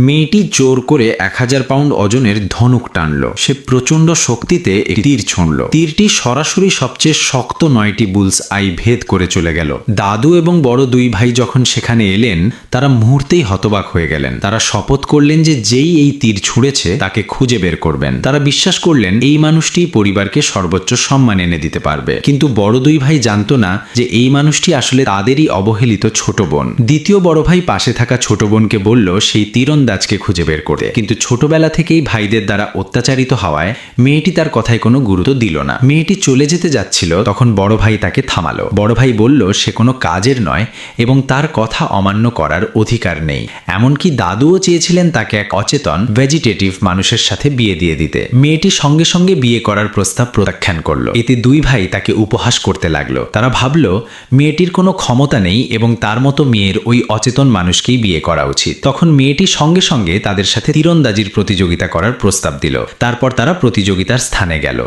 মেয়েটি জোর করে 1000 পাউন্ড ওজনের ধনুক টানল। সে প্রচণ্ড শক্তিতে একটি তীর ছুঁড়ল। তীরটি সরাসরি সবচেয়ে শক্ত 9টি বুলস আই ভেদ করে চলে গেল। দাদু এবং বড় দুই ভাই যখন সেখানে এলেন, তারা মুহূর্তেই হতবাক হয়ে গেলেন। তারা শপথ করলেন যে যেই এই তীর ছুঁড়েছে তাকে খুঁজে বের করবেন। তারা বিশ্বাস করলেন এই মানুষটি পরিবারকে সর্বোচ্চ সম্মান এনে দিতে পারবে। কিন্তু বড় দুই ভাই জানতো না যে এই মানুষটি আসলে তাদেরই অবহেলিত ছোট বোন। দ্বিতীয় বড় ভাই পাশে থাকা ছোট বোনকে বলল সেই তীরন্দাজকে খুঁজে বের করতে। কিন্তু ছোটবেলা থেকেই ভাইদের দ্বারা অত্যাচারিত হওয়ায় মেয়েটি তার কথায় কোনো গুরুত্ব দিল না। মেয়েটি চলে যেতে যাচ্ছিল, তখন বড় ভাই তাকে থামালো। বড় ভাই বলল সে কোনো কাজের নয় এবং তার কথা অমান্য করার অধিকার নেই। এমনকি দাদুও চেয়েছিলেন তাকে এক অচেতন ভেজিটেটিভ মানুষের সাথে বিয়ে দিয়ে দিতে। মেয়েটি সঙ্গে সঙ্গে বিয়ে করার প্রস্তাব প্রত্যাখ্যান করলো। এতে দুই ভাই তাকে উপহাস করতে লাগলো। তারা ভাবলো মেয়েটির কোনো ক্ষমতা নেই এবং তার মতো মেয়ের ওই অচেতন মানুষকেই বিয়ে করা উচিত। তখন মেয়েটি সঙ্গে সঙ্গে তাদের সাথে তীরন্দাজির প্রতিযোগিতা করার প্রস্তাব দিল। তারপর তারা প্রতিযোগিতার স্থানে গেল।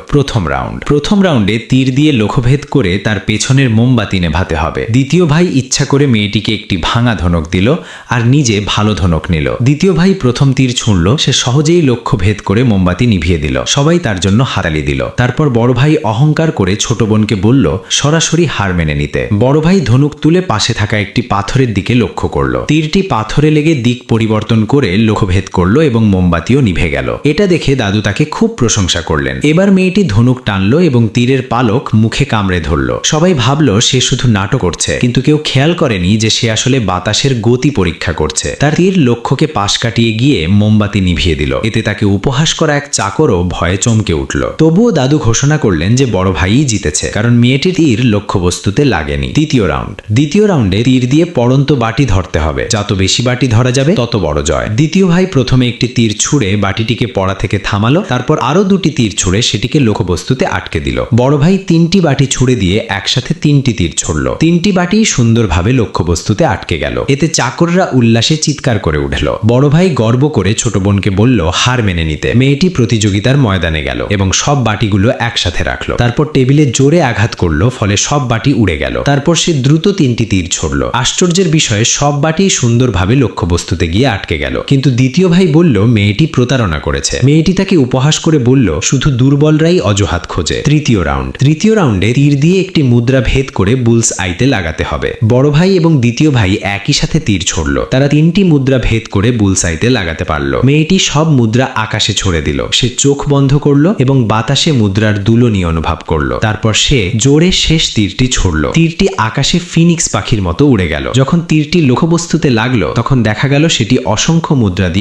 প্রথম রাউন্ডে তীর দিয়ে লক্ষ্যভেদ করে তার পেছনের মোমবাতি নেভাতে হবে। দ্বিতীয় ভাই ইচ্ছা করে মেয়েটিকে একটি ভাঙা ধনুক দিল আর নিজে ভালো ধনুক নিল। দ্বিতীয় ভাই প্রথম তীর ছুঁড়ল, সে সহজেই লক্ষ্য ভেদ করে মোমবাতি নিভিয়ে দিল। সবাই তার জন্য হাততালি দিল। তারপর বড় ভাই অহংকার করে ছোট বোনকে বলল সরাসরি হার মেনে নিতে। বড় ভাই ধনুক তুলে পাশে থাকা একটি পাথরের দিকে লক্ষ্য করল। তীরটি পাথরে লেগে দিক পরিবর্তন করে লক্ষ্যভেদ করলো এবং মোমবাতিও নিভে গেল। এটা দেখে দাদু তাকে খুব প্রশংসা করলেন। এবার মেয়েটি ধনুক টানলো এবং তীরের পালক মুখে কামড়ে ধরল। সবাই ভাবলো সে শুধু নাটক করছে, কিন্তু কেউ খেয়াল করেনি যে সে আসলে বাতাসের গতি পরীক্ষা করছে। তার তীর লক্ষ্যকে পাশ কাটিয়ে গিয়ে মোমবাতি নিভিয়ে দিল। এতে তাকে উপহাস করা এক চাকরও ভয়ে চমকে উঠল। তবুও দাদু ঘোষণা করলেন যে বড় ভাইই জিতেছে, কারণ মেয়েটির তীর লক্ষ্যবস্তুতে লাগেনি। দ্বিতীয় রাউন্ডে তীর দিয়ে পড়ন্ত বাটি ধরতে হবে। যত বেশি বাটি ধরা যাবে তত বড় জয়। দ্বিতীয় ভাই প্রথমে একটি তীর ছুঁড়ে বাটিটিকে পড়া থেকে থামালো। তারপর আরো দুটি তীর ছুঁড়ে সেটিকে লক্ষ্যবস্তুতে আটকে দিল। বড় ভাই 3টি বাটি ছুঁড়ে দিয়ে একসাথে 3টি তীর ছুড়ল। 3টি বাটি সুন্দরভাবে লক্ষ্যবস্তুতে আটকে গেল। এতে চাকররা উল্লাসে চিৎকার করে উঠল। বড় ভাই গর্ব করে ছোট বোনকে বলল হার মেনে নিতে। মেয়েটি প্রতিযোগিতার ময়দানে গেল এবং সব বাটিগুলো একসাথে রাখলো। তারপর টেবিলে জোরে আঘাত করলো, ফলে সব বাটি উড়ে গেল। তারপর সে দ্রুত 3টি তীর ছুড়ল। আশ্চর্যের বিষয়ে সব বাটি সুন্দরভাবে লক্ষ্যবস্তুতে গিয়ে আটকে গেল। কিন্তু দ্বিতীয় ভাই বলল মেয়েটি প্রতারণা করেছে। মেয়েটি তাকে উপহাস করে বলল শুধু দুর্বলরাই অজুহাত খোঁজে। তৃতীয় রাউন্ডে তীর দিয়ে একটি মুদ্রা ভেদ করে বুলস আইতে লাগাতে হবে। বড় ভাই এবং দ্বিতীয় ভাই একই সাথে তীর ছুড়ল। তারা 3টি মুদ্রা ভেদ করে বুলস আইতে লাগাতে পারল। মেয়েটি সব মুদ্রা আকাশে ছড়ে দিল। সে চোখ বন্ধ করলো এবং বাতাসে মুদ্রার দুলনি অনুভব করলো। তারপর সে জোরে শেষ তীরটি ছুড়ল। তীরটি আকাশে ফিনিক্স পাখির মতো উড়ে গেল। যখন তীরটি লক্ষ্যবস্তুতে লাগলো তখন দেখা গেল সেটি অসংখ্য মুদ্রা দিয়ে